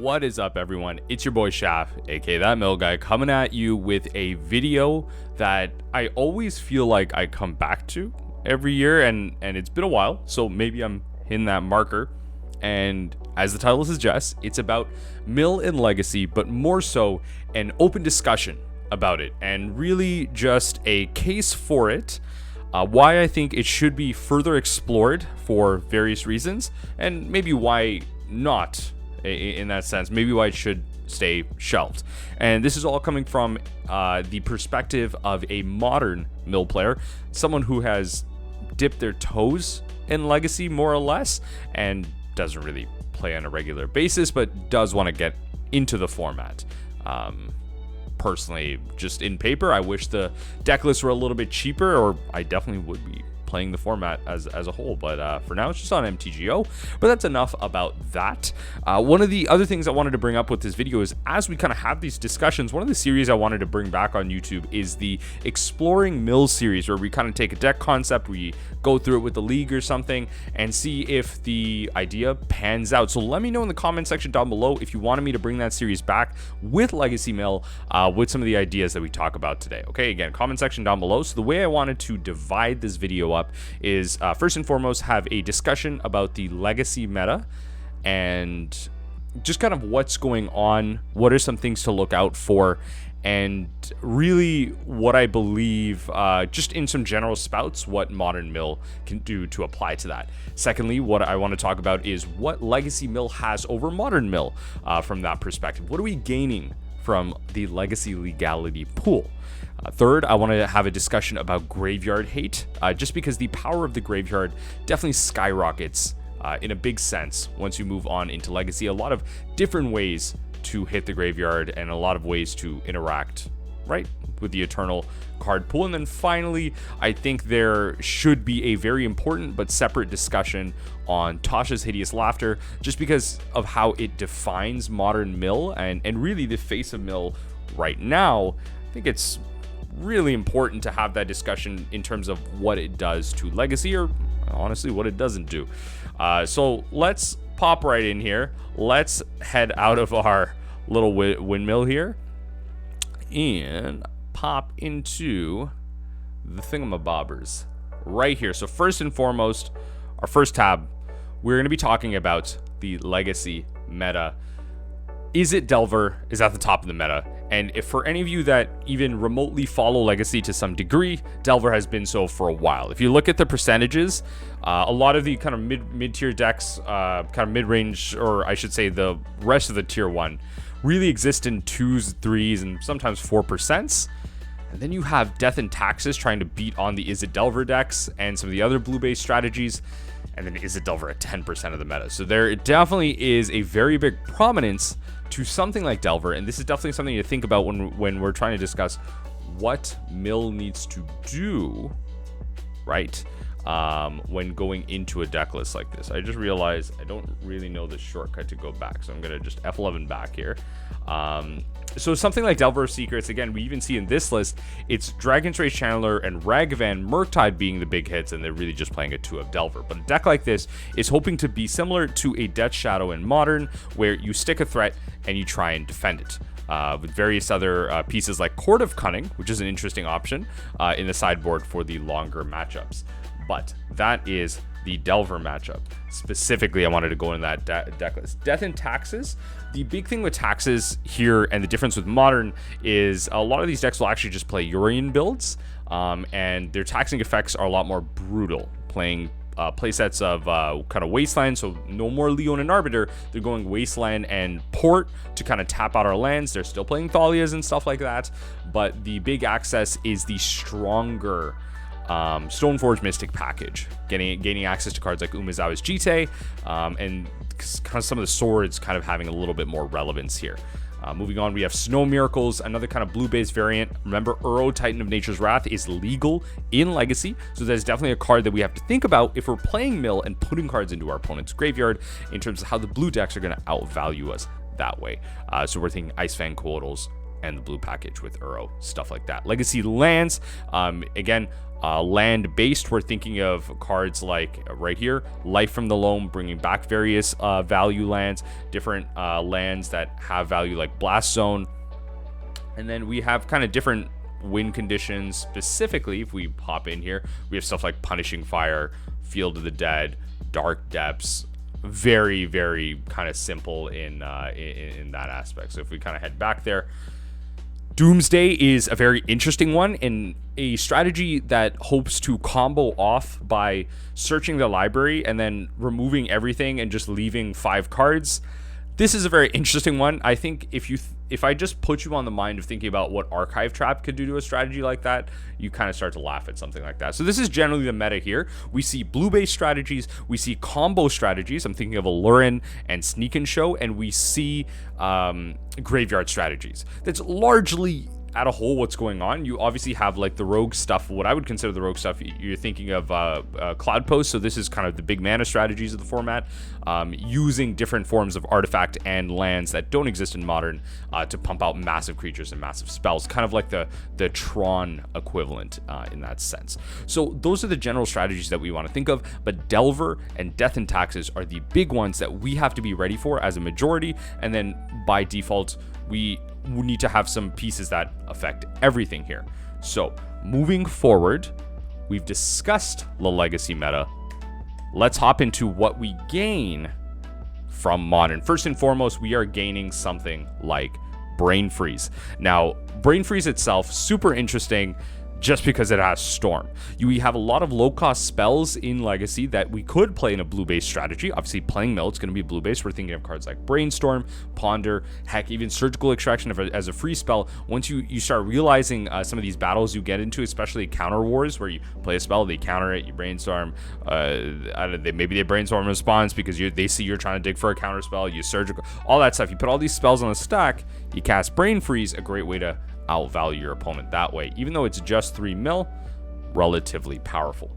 What is up, everyone? It's your boy Shaft, aka That Mill Guy, coming at you with a video that I always feel like I come back to every year, and it's been a while, so maybe I'm hitting that marker. And as the title suggests, it's about Mill and Legacy, but more so an open discussion about it, and really just a case for it. Why I think it should be further explored for various reasons, and maybe why not in that sense, maybe why it should stay shelved. And this is all coming from the perspective of a modern Mill player, someone who has dipped their toes in Legacy more or less, and doesn't really play on a regular basis, but does want to get into the format. Personally, just in paper, I wish the deck lists were a little bit cheaper, or I definitely would be playing the format as a whole, but for now it's just on MTGO. But that's enough about that. One of the other things I wanted to bring up with this video is, as we kind of have these discussions, one of the series I wanted to bring back on YouTube is the Exploring Mill series, where we kind of take a deck concept, we go through it with the league or something, and see if the idea pans out. So let me know in the comment section down below if you wanted me to bring that series back with Legacy Mill, with some of the ideas that we talk about today. Okay, again, comment section down below. So the way I wanted to divide this video up is, first and foremost, have a discussion about the Legacy meta and just kind of what's going on, what are some things to look out for, and really what I believe, just in some general spouts, what Modern Mill can do to apply to that. Secondly, what I want to talk about is what Legacy Mill has over Modern Mill, from that perspective. What are we gaining from the Legacy legality pool? Third, I want to have a discussion about graveyard hate, just because the power of the graveyard definitely skyrockets in a big sense once you move on into Legacy. A lot of different ways to hit the graveyard and a lot of ways to interact, right, with the Eternal card pool. And then finally, I think there should be a very important but separate discussion on Tasha's Hideous Laughter, just because of how it defines Modern Mill and really the face of Mill right now. I think it's really important to have that discussion in terms of what it does to Legacy, or honestly what it doesn't do. So let's pop right in here. Let's head out of our little windmill here and pop into the thingamabobbers right here. So first and foremost, our first tab, we're going to be talking about the Legacy meta. Izzet Delver is at the top of the meta, and if for any of you that even remotely follow Legacy to some degree, Delver has been so for a while. If you look at the percentages, a lot of the kind of mid-tier decks, kind of mid-range, or I should say the rest of the tier 1, really exist in 2s, 3s, and sometimes 4%. And then you have Death and Taxes trying to beat on the Izzet Delver decks and some of the other blue-based strategies, and then Izzet Delver at 10% of the meta. So there definitely is a very big prominence to something like Delver, and this is definitely something to think about when we're trying to discuss what Mill needs to do, right, when going into a deck list like this. I just realized I don't really know the shortcut to go back, so I'm going to just F11 back here. So something like Delver of Secrets, again, we even see in this list, it's Dragon's Rage Channeler and Ragavan Murktide being the big hits, and they're really just playing a 2 of Delver. But a deck like this is hoping to be similar to a Death Shadow in Modern, where you stick a threat and you try and defend it. With various other pieces like Court of Cunning, which is an interesting option in the sideboard for the longer matchups. But that is the Delver matchup. Specifically, I wanted to go in that deck list. Death and Taxes. The big thing with Taxes here, and the difference with Modern, is a lot of these decks will actually just play Yorion builds, and their taxing effects are a lot more brutal, playing playsets of kind of Wasteland, so no more Leonin and Arbiter. They're going Wasteland and Port to kind of tap out our lands. They're still playing Thalias and stuff like that, but the big access is the stronger Stoneforge Mystic package, gaining access to cards like Umezawa's Jitte, and kind of some of the swords kind of having a little bit more relevance here. Moving on, we have Snow Miracles, another kind of blue-based variant. Remember, Uro, Titan of Nature's Wrath, is legal in Legacy, so that's definitely a card that we have to think about if we're playing Mill and putting cards into our opponent's graveyard, in terms of how the blue decks are going to outvalue us that way. So we're thinking Icefang Coatls and the blue package with Uro, stuff like that. Legacy lands, again, Land-based, we're thinking of cards like right here, Life from the Loam, bringing back various value lands, different lands that have value like Blast Zone. And then we have kind of different win conditions. Specifically, if we hop in here, we have stuff like Punishing Fire, Field of the Dead, Dark Depths. Very, very kind of simple in that aspect. So if we kind of head back there, Doomsday is a very interesting one, and a strategy that hopes to combo off by searching the library and then removing everything and just leaving 5 cards. This is a very interesting one. I think if I just put you on the mind of thinking about what Archive Trap could do to a strategy like that, you kind of start to laugh at something like that. So this is generally the meta here. We see blue-based strategies, we see combo strategies. I'm thinking of Alurin and Sneak and Show, and we see graveyard strategies. That's largely at a whole what's going on. You obviously have like the rogue stuff, what I would consider the rogue stuff. You're thinking of Cloud Post, so this is kind of the big mana strategies of the format, using different forms of artifact and lands that don't exist in Modern to pump out massive creatures and massive spells, kind of like the Tron equivalent in that sense. So those are the general strategies that we want to think of, but Delver and Death and Taxes are the big ones that we have to be ready for as a majority, and then by default we need to have some pieces that affect everything here. So moving forward, we've discussed the legacy meta. Let's hop into what we gain from Modern. First and foremost, we are gaining something like Brain Freeze. Now, Brain Freeze itself, super interesting, just because it has Storm. We have a lot of low-cost spells in Legacy that we could play in a blue-based strategy. Obviously, playing Mill, it's going to be blue-based. We're thinking of cards like Brainstorm, Ponder, heck, even Surgical Extraction as a free spell. Once you start realizing some of these battles you get into, especially Counter Wars, where you play a spell, they counter it, you Brainstorm, maybe they Brainstorm in response because they see you're trying to dig for a counter spell, you Surgical, all that stuff. You put all these spells on the stack, you cast Brain Freeze, a great way to outvalue your opponent that way. Even though it's just 3 mil, relatively powerful.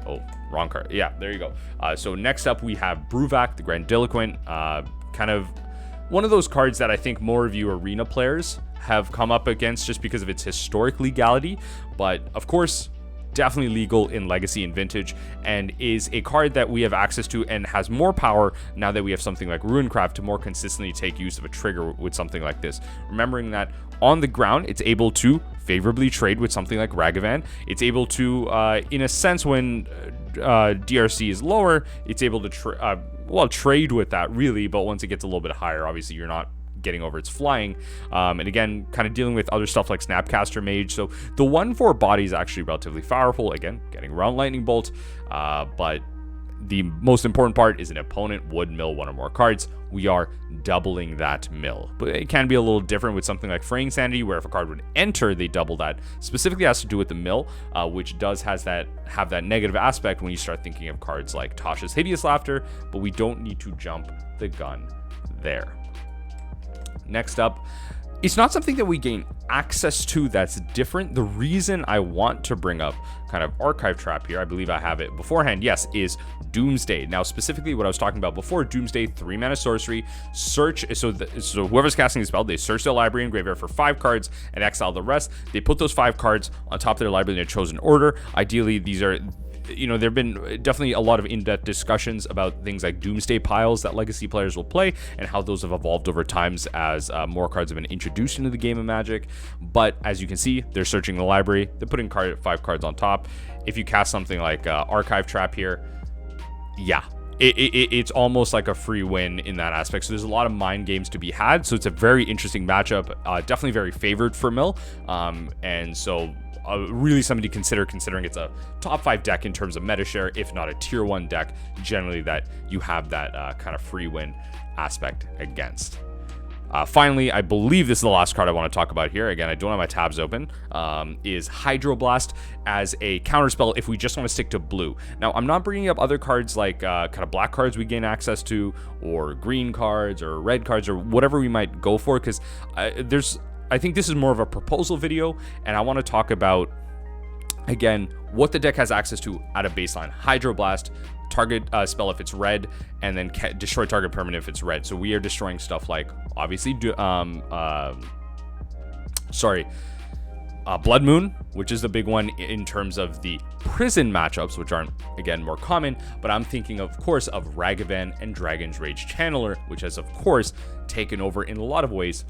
Oh, wrong card. Yeah, there you go. So next up we have Bruvac, the Grandiloquent. Kind of one of those cards that I think more of you arena players have come up against just because of its historic legality. But of course, definitely legal in Legacy and Vintage, and is a card that we have access to and has more power now that we have something like Ruincraft to more consistently take use of a trigger with something like this. Remembering that on the ground, it's able to favorably trade with something like Ragavan. It's able to, in a sense, when DRC is lower, it's able to trade with that really, but once it gets a little bit higher, obviously you're not getting over its flying, and again kind of dealing with other stuff like Snapcaster Mage. So the 1/4 body is actually relatively powerful, again getting around Lightning Bolt, but the most important part is an opponent would mill 1 or more cards. We are doubling that mill, but it can be a little different with something like Fraying Sanity, where if a card would enter, they double that. Specifically has to do with the mill, which does have that negative aspect when you start thinking of cards like Tasha's Hideous Laughter, but we don't need to jump the gun there. Next up, it's not something that we gain access to that's different. The reason I want to bring up kind of Archive Trap here, I believe I have it beforehand, yes, is Doomsday. Now, specifically what I was talking about before, Doomsday, 3 mana sorcery, search, so whoever's casting the spell, they search their library and graveyard for 5 cards and exile the rest. They put those 5 cards on top of their library in a chosen order. Ideally, these are, there have been definitely a lot of in-depth discussions about things like Doomsday piles that Legacy players will play and how those have evolved over times as more cards have been introduced into the game of Magic. But as you can see, they're searching the library, they're putting 5 cards on top. If you cast something like Archive Trap here, yeah, it's almost like a free win in that aspect. So there's a lot of mind games to be had. So it's a very interesting matchup, definitely very favored for Mill, and so really something to consider, considering it's a top 5 deck in terms of meta share, if not a tier 1 deck generally that you have that kind of free win aspect against. Finally, I believe this is the last card I want to talk about here. Again, I don't have my tabs open. Is Hydroblast as a counterspell if we just want to stick to blue. Now, I'm not bringing up other cards like kind of black cards we gain access to, or green cards, or red cards, or whatever we might go for, because I think this is more of a proposal video, and I want to talk about, again, what the deck has access to at a baseline. Hydroblast, target spell if it's red, and then destroy target permanent if it's red. So we are destroying stuff like, obviously, Blood Moon, which is the big one in terms of the prison matchups, which aren't, again, more common, but I'm thinking, of course, of Ragavan and Dragon's Rage Channeler, which has, of course, taken over in a lot of ways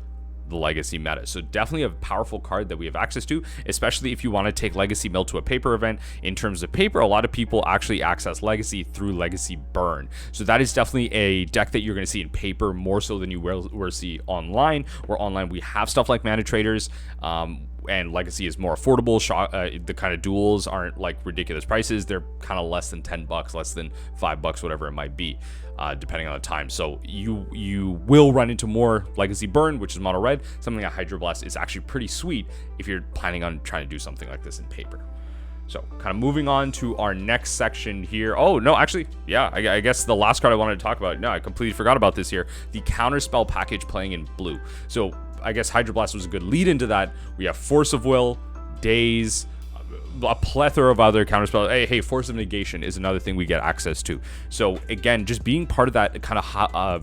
the Legacy meta. So definitely a powerful card that we have access to, especially if you want to take Legacy Mill to a paper event. In terms of paper, a lot of people actually access Legacy through Legacy Burn. So that is definitely a deck that you're going to see in paper more so than you will see online, where online we have stuff like Mana Traders, and Legacy is more affordable. The kind of duels aren't like ridiculous prices. They're kind of less than $10, less than $5, whatever it might be, depending on the time. So you will run into more Legacy Burn, which is mono red. Something like Hydroblast is actually pretty sweet if you're planning on trying to do something like this in paper. So kind of moving on to our next section here. Oh, no, actually, yeah, I guess the last card I wanted to talk about. No, I completely forgot about this here. The Counterspell package playing in blue. So I guess Hydroblast was a good lead into that. We have Force of Will, Daze, a plethora of other counterspells. Hey, Force of Negation is another thing we get access to. So again, just being part of that kind of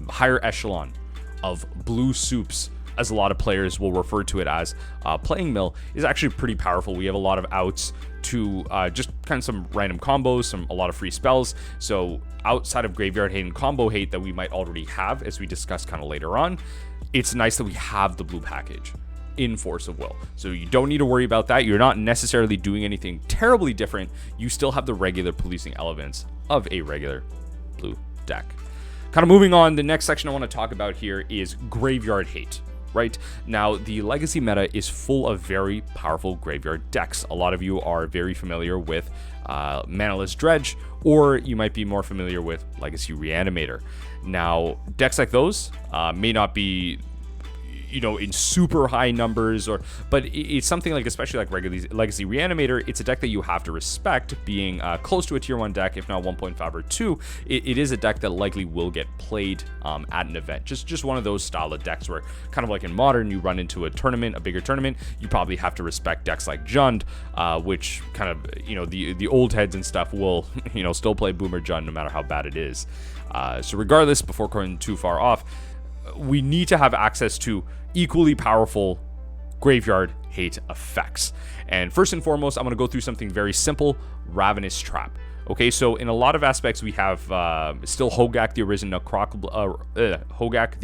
higher echelon of blue soups, as a lot of players will refer to it as, playing mill is actually pretty powerful. We have a lot of outs to just kind of some random combos, a lot of free spells. So outside of Graveyard Hate and Combo Hate that we might already have, as we discussed kind of later on, it's nice that we have the blue package in Force of Will. So you don't need to worry about that. You're not necessarily doing anything terribly different. You still have the regular policing elements of a regular blue deck. Kind of moving on, the next section I want to talk about here is Graveyard Hate. Right now, the Legacy meta is full of very powerful graveyard decks. A lot of you are very familiar with Manaless Dredge, or you might be more familiar with Legacy Reanimator. Now, decks like those may not be, in super high numbers, but it's something like, especially like Legacy Reanimator, it's a deck that you have to respect, being close to a tier 1 deck, if not 1.5 or 2. It is a deck that likely will get played at an event. Just one of those style of decks where, kind of like in Modern, you run into a bigger tournament, you probably have to respect decks like Jund, which kind of, the old heads and stuff will, still play Boomer Jund no matter how bad it is. So regardless, before going too far off, we need to have access to equally powerful Graveyard Hate effects. And first and foremost, I'm going to go through something very simple: Ravenous Trap. Okay, so in a lot of aspects, we have still Hogak the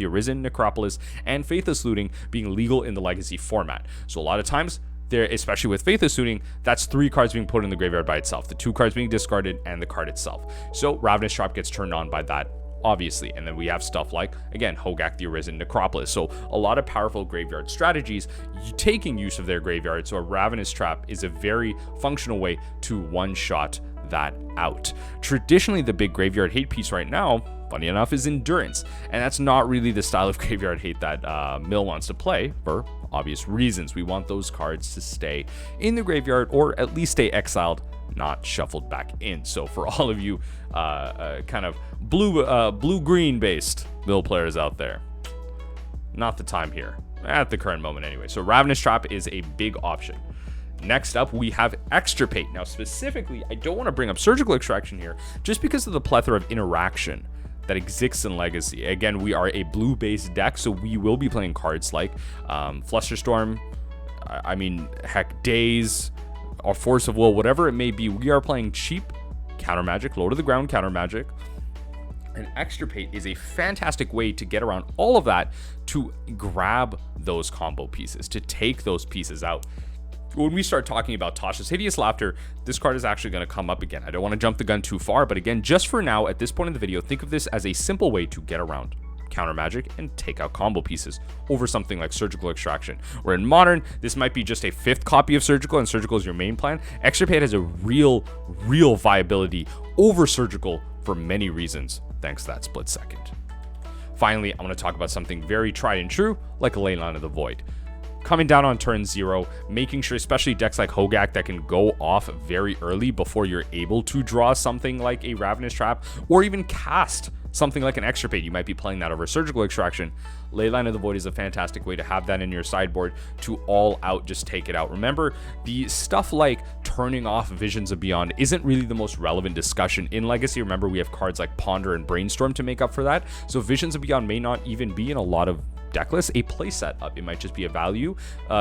Arisen Necropolis and Faithless Looting being legal in the Legacy format. So a lot of times, there, especially with Faithless Looting, that's 3 cards being put in the graveyard by itself, the 2 cards being discarded and the card itself. So Ravenous Trap gets turned on by that, obviously. And then we have stuff like, again, Hogak the Arisen Necropolis. So a lot of powerful graveyard strategies taking use of their graveyard. So a Ravenous Trap is a very functional way to one-shot that out. Traditionally, the big Graveyard Hate piece right now, funny enough, is Endurance. And that's not really the style of Graveyard Hate that Mill wants to play, for obvious reasons. We want those cards to stay in the graveyard, or at least stay exiled, not shuffled back in. So for all of you kind of blue-green based Mill players out there, not the time here at the current moment anyway. So Ravenous Trap is a big option. Next up, we have Extirpate. Now specifically, I don't want to bring up Surgical Extraction here just because of the plethora of interaction that exists in Legacy. Again, we are a blue-based deck, so we will be playing cards like Flusterstorm, heck, Daze, or Force of Will, whatever it may be. We are playing cheap counter magic, low to the ground counter magic. And Extirpate is a fantastic way to get around all of that, to grab those combo pieces, to take those pieces out. When we start talking about Tasha's Hideous Laughter, this card is actually going to come up again. I don't want to jump the gun too far, but again, just for now, at this point in the video, think of this as a simple way to get around counter magic and take out combo pieces over something like Surgical Extraction. Where in Modern, this might be just a 5th copy of Surgical, and Surgical is your main plan. Extirpate has a real viability over Surgical for many reasons, thanks to that split second. Finally, I want to talk about something very tried and true, like Leyline of the Void. Coming down on turn 0, making sure, especially decks like Hogak that can go off very early before you're able to draw something like a Ravenous Trap, or even cast something like an Extirpate. You might be playing that over Surgical Extraction. Leyline of the Void is a fantastic way to have that in your sideboard to all out just take it out. Remember, the stuff like turning off Visions of Beyond isn't really the most relevant discussion in Legacy. Remember, we have cards like Ponder and Brainstorm to make up for that. So Visions of Beyond may not even be in a lot of deck list a playset up. It might just be a value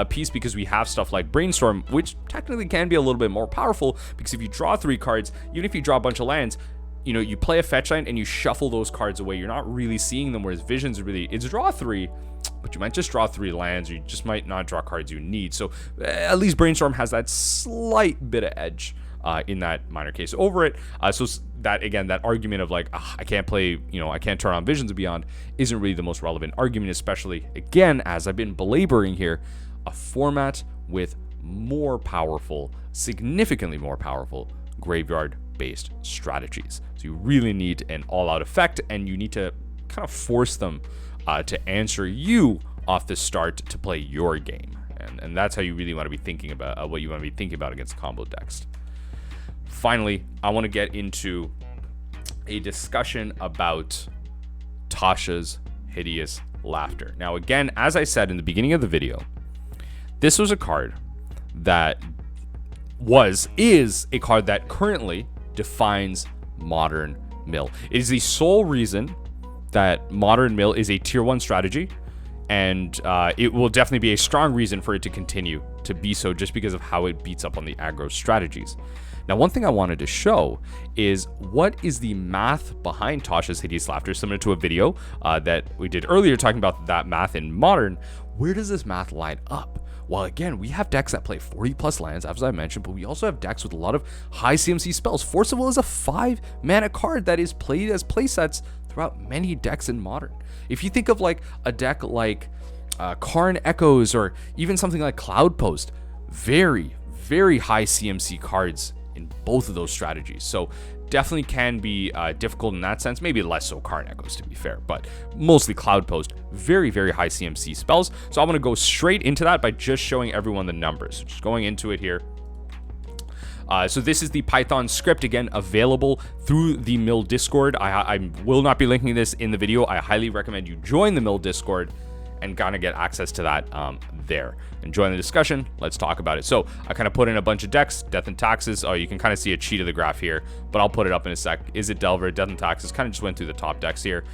piece because we have stuff like Brainstorm, which technically can be a little bit more powerful, because if you draw 3 cards, even if you draw a bunch of lands, you know, you play a fetch land and you shuffle those cards away. You're not really seeing them, whereas Visions really, it's draw 3, but you might just draw 3 lands, or you just might not draw cards you need. So at least Brainstorm has that slight bit of edge in that minor case over it. So that, again, that argument of like, I can't play, you know, I can't turn on Visions and Beyond isn't really the most relevant argument, especially, again, as I've been belaboring here, a format with more powerful, significantly more powerful graveyard-based strategies. So you really need an all-out effect, and you need to kind of force them to answer you off the start to play your game. And that's how you really want to be thinking about what you want to be thinking about against combo decks. Finally, I want to get into a discussion about Tasha's Hideous Laughter. Now, again, as I said in the beginning of the video, this was a card that is a card that currently defines Modern Mill. It is the sole reason that Modern Mill is a tier 1 strategy, and it will definitely be a strong reason for it to continue to be so, just because of how it beats up on the aggro strategies. Now, one thing I wanted to show is what is the math behind Tasha's Hideous Laughter, similar to a video that we did earlier talking about that math in Modern. Where does this math line up? Well, again, we have decks that play 40 plus lands, as I mentioned, but we also have decks with a lot of high CMC spells. Force of Will is a 5 mana card that is played as playsets throughout many decks in Modern. If you think of like a deck like Karn Echoes, or even something like Cloud Post, very, very high CMC cards in both of those strategies. So definitely can be difficult in that sense. Maybe less so Karn Echoes, to be fair, but mostly Cloud Post, very, very high CMC spells. So I'm going to go straight into that by just showing everyone the numbers. So just going into it here. So this is the Python script, again, available through the Mill Discord. I will not be linking this in the video. I highly recommend you join the Mill Discord and kind of get access to that there. And join the discussion. Let's talk about it. So I kind of put in a bunch of decks. Death and Taxes. Oh, you can kind of see a cheat of the graph here, but I'll put it up in a sec. Izzet Delver, Death and Taxes, kind of just went through the top decks here.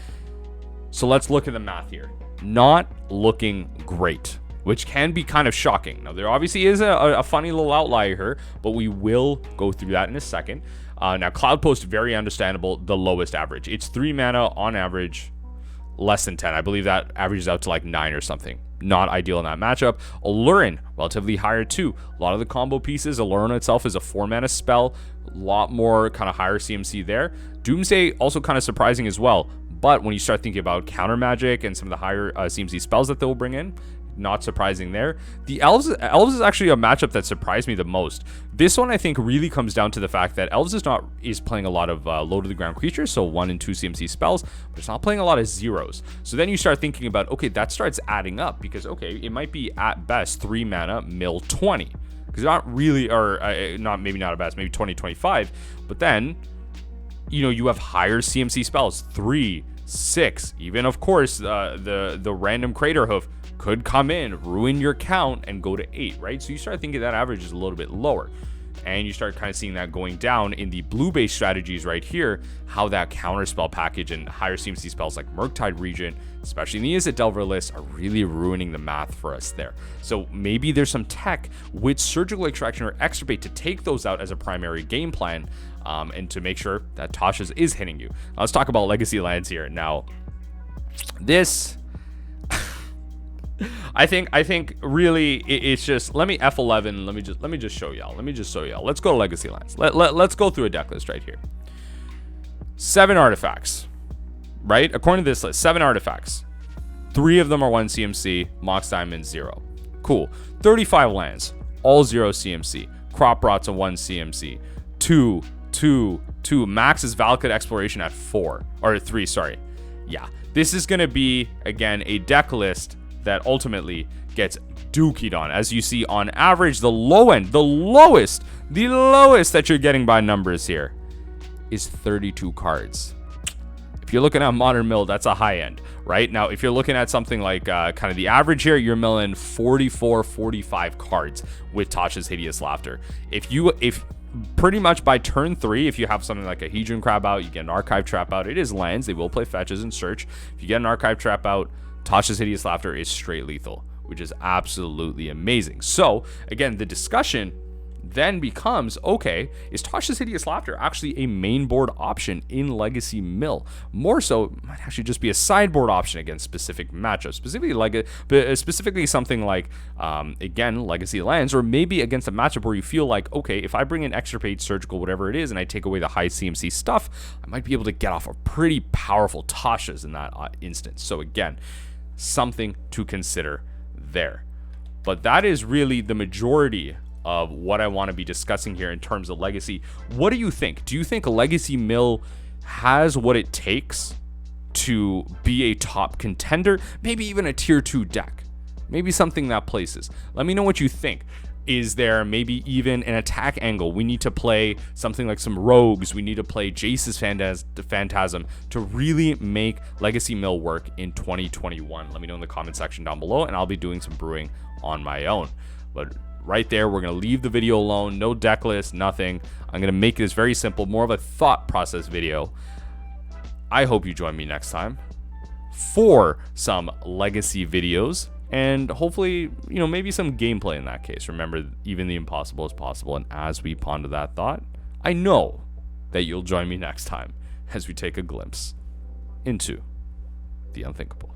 So let's look at the math here. Not looking great, which can be kind of shocking. Now, there obviously is a funny little outlier here, but we will go through that in a second. Now, Cloud Post, very understandable, the lowest average. It's 3 mana on average, less than 10. I believe that averages out to like 9 or something. Not ideal in that matchup. Allurin, relatively higher too. A lot of the combo pieces, Allurin itself is a 4 mana spell. A lot more kind of higher CMC there. Doomsday, also kind of surprising as well. But when you start thinking about counter magic and some of the higher CMC spells that they'll bring in, not surprising there. The Elves is actually a matchup that surprised me the most. This one, I think, really comes down to the fact that Elves is playing a lot of low to the ground creatures, so 1 and 2 CMC spells, but it's not playing a lot of zeros. So then you start thinking about, okay, that starts adding up, because, okay, it might be at best 3 mana, mill 20. Because not really, or maybe not at best, maybe 20, 25. But then, you know, you have higher CMC spells, 3, 6, even, of course, the random Crater Hoof could come in, ruin your count, and go to 8, right? So you start thinking that average is a little bit lower. And you start kind of seeing that going down in the blue-based strategies right here, how that counterspell package and higher CMC spells like Murktide Regent, especially in the Izzet Delver list, are really ruining the math for us there. So maybe there's some tech with Surgical Extraction or Extirpate to take those out as a primary game plan, and to make sure that Tasha's is hitting you. Now, let's talk about Legacy Lands here. Now, this... I think really it's just, let me F11, let me just show y'all. Let's go to Legacy Lands. Let's go through a deck list right here. 7 artifacts, right? According to this list, 7 artifacts. 3 of them are 1 CMC, Mox Diamond 0. Cool. 35 lands, all 0 CMC. Crop Rot's a 1 CMC. 2. Max is Valakut Exploration at 4 or 3, sorry. Yeah. This is going to be, again, a deck list that ultimately gets dookied on. As you see, on average, the lowest that you're getting by numbers here is 32 cards. If you're looking at Modern Mill, that's a high end, right? Now, if you're looking at something like kind of the average here, you're milling 44, 45 cards with Tasha's Hideous Laughter. If pretty much by turn 3, if you have something like a Hedron Crab out, you get an Archive Trap out. It is lands. They will play fetches and search. If you get an Archive Trap out, Tasha's Hideous Laughter is straight lethal, which is absolutely amazing. So again, the discussion then becomes, okay, is Tasha's Hideous Laughter actually a main board option in Legacy Mill? More so, it might actually just be a sideboard option against specific matchups, specifically something like, again, Legacy Lands, or maybe against a matchup where you feel like, okay, if I bring in Extirpate, Surgical, whatever it is, and I take away the high CMC stuff, I might be able to get off a pretty powerful Tasha's in that instance. So again, something to consider there. But that is really the majority of what I want to be discussing here in terms of Legacy. What do you think? Do you think Legacy Mill has what it takes to be a top contender? Maybe even a tier 2 deck? Maybe something that places. Let me know what you think. Is there maybe even an attack angle? We need to play something like some rogues. We need to play Jace's Phantasm to really make Legacy Mill work in 2021. Let me know in the comment section down below, and I'll be doing some brewing on my own. But right there, we're going to leave the video alone. No deck list, nothing. I'm going to make this very simple, more of a thought process video. I hope you join me next time for some Legacy videos, and hopefully, maybe some gameplay in that case. Remember, even the impossible is possible. And as we ponder that thought, I know that you'll join me next time as we take a glimpse into the unthinkable.